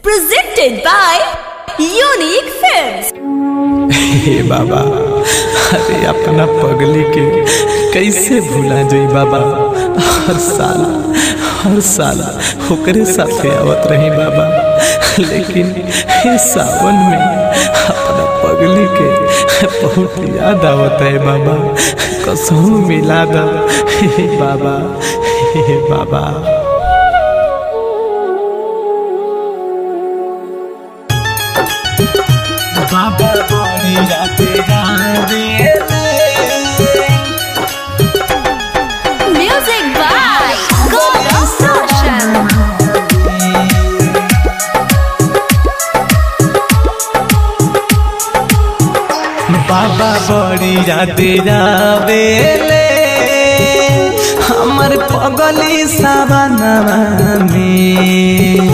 presented by Unique Films। हे बाबा, अरे अपना पगली के कैसे भूला जाई बाबा। हर साल ओकरे साथे आवत रही बाबा, लेकिन हे सावन में अपना पगली के बहुत याद आवत है बाबा। कसम मिला दा हे बाबा, हे बाबा। बाबा बड़ी राते Music by Gaurav Roshan। बाबा बड़ी राते जावेले हमर पगली सावनवा में।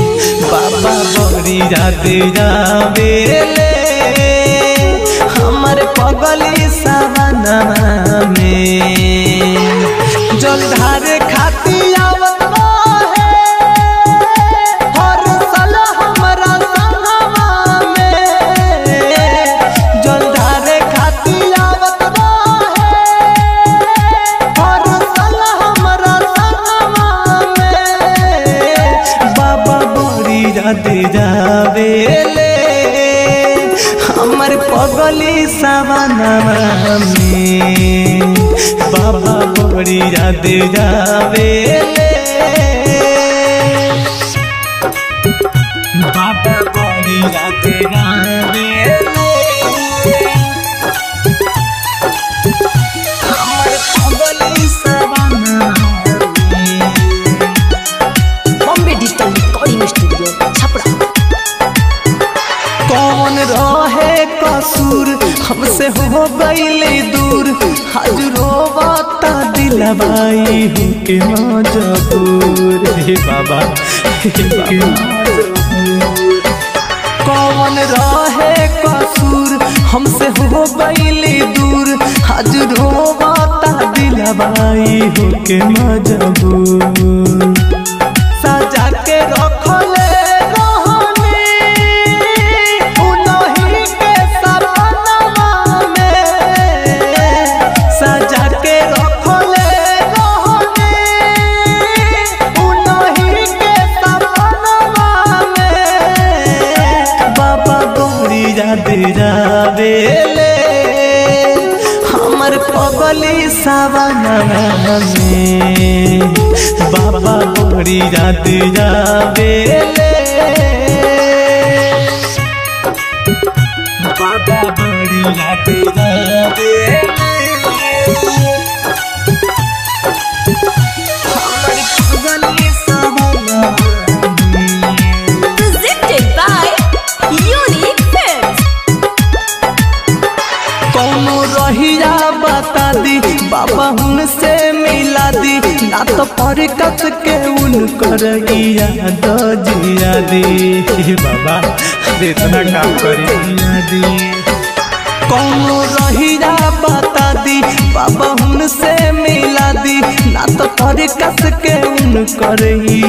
बाबा बड़ी राते जावेले हमर पगली सावनवा में। जलधार खाती आवत है हर साल हमरा संगवा में। जलधार खाती आवत है हर साल हमरा संगवा में। बाबा बड़ी राते जावेले हमर पगली सावनवा में। बाबा बड़ी राते जावेले, बाबा बड़ी राते जावेले हमर पगली सावनवा में। Bombay digital recording studio Chhapra. कौन रहे कसूर हमसे हो गईले दूर। आज रोवाता दिलवाई हूँ के मजबूर। हे बाबा, हे कौन रहे कसूर हमसे हो गईले दूर। आज रोवाता दिलवाई हूँ के मजबूर। सजा के रखले जावेले हमर पगली सावनवा में। बाबा बड़ी राते जावेले, बाबा बड़ी राते जावेले हमर पगली सावनवा में। Presented by Unique Films। कौनो रहिया बता दी बाबा उनसे मिला दी, ना तो पर कस के उनकर याद जिया दी। बाबा इतना काम करिया दी। कौनो रहिया बता दी बाबा उनसे मिला दी, ना तो पर कस के उनकर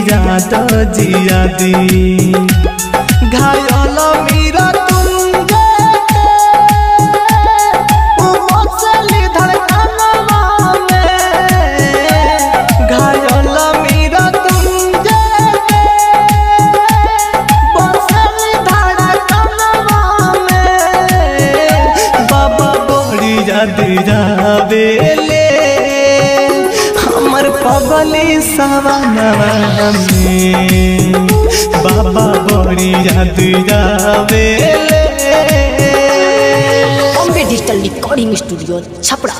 याद जिया दी। घायल मेरा जावेले हमर पगली सावनवा में। बाबा बड़ी राते जावेले। Bombay digital recording studio Chhapra.